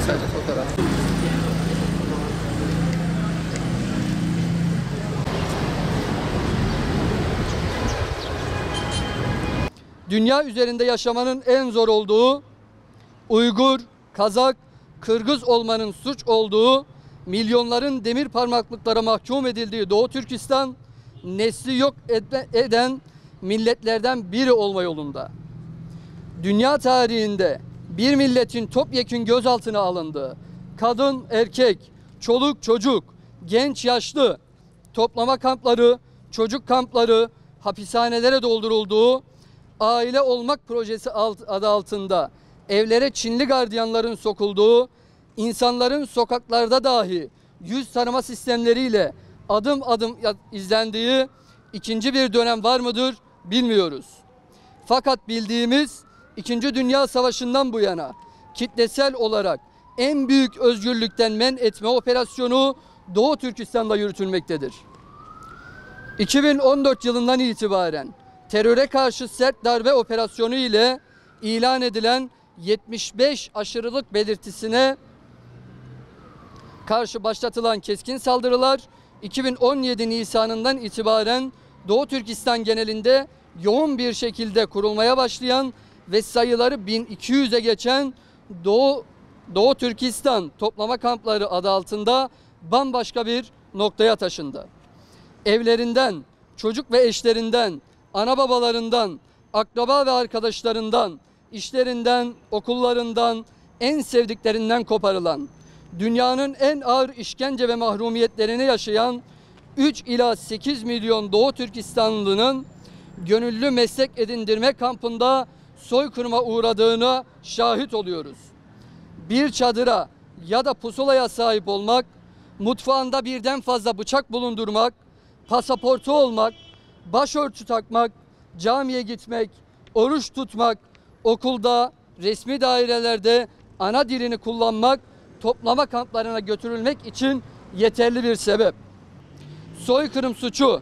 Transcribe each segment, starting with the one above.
Sadece fotoğraf. Dünya üzerinde yaşamanın en zor olduğu, Uygur, Kazak, Kırgız olmanın suç olduğu, milyonların demir parmaklıklara mahkum edildiği Doğu Türkistan, nesli yok eden milletlerden biri olma yolunda. Dünya tarihinde bir milletin topyekün gözaltına alındığı, kadın, erkek, çoluk, çocuk, genç, yaşlı, toplama kampları, çocuk kampları, hapishanelere doldurulduğu, aile olmak projesi adı altında evlere Çinli gardiyanların sokulduğu, insanların sokaklarda dahi yüz tanıma sistemleriyle adım adım izlendiği ikinci bir dönem var mıdır bilmiyoruz. Fakat bildiğimiz İkinci Dünya Savaşı'ndan bu yana kitlesel olarak en büyük özgürlükten men etme operasyonu Doğu Türkistan'da yürütülmektedir. 2014 yılından itibaren teröre karşı sert darbe operasyonu ile ilan edilen 75 aşırılık belirtisine karşı başlatılan keskin saldırılar 2017 Nisan'ından itibaren Doğu Türkistan genelinde yoğun bir şekilde kurulmaya başlayan ve sayıları 1200'e geçen Doğu Türkistan toplama kampları adı altında bambaşka bir noktaya taşındı. Evlerinden, çocuk ve eşlerinden, ana babalarından, akraba ve arkadaşlarından, işlerinden, okullarından, en sevdiklerinden koparılan, dünyanın en ağır işkence ve mahrumiyetlerini yaşayan 3 ila 8 milyon Doğu Türkistanlının gönüllü meslek edindirme kampında soykırıma uğradığına şahit oluyoruz. Bir çadıra ya da pusulaya sahip olmak, mutfağında birden fazla bıçak bulundurmak, pasaportu olmak, başörtü takmak, camiye gitmek, oruç tutmak, okulda, resmi dairelerde ana dilini kullanmak, toplama kamplarına götürülmek için yeterli bir sebep. Soykırım suçu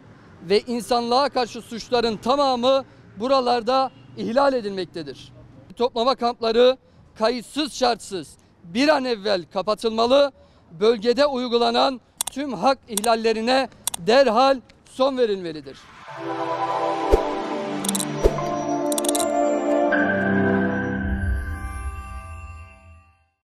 ve insanlığa karşı suçların tamamı buralarda ihlal edilmektedir. Toplama kampları kayıtsız şartsız bir an evvel kapatılmalı, bölgede uygulanan tüm hak ihlallerine derhal son verilmelidir.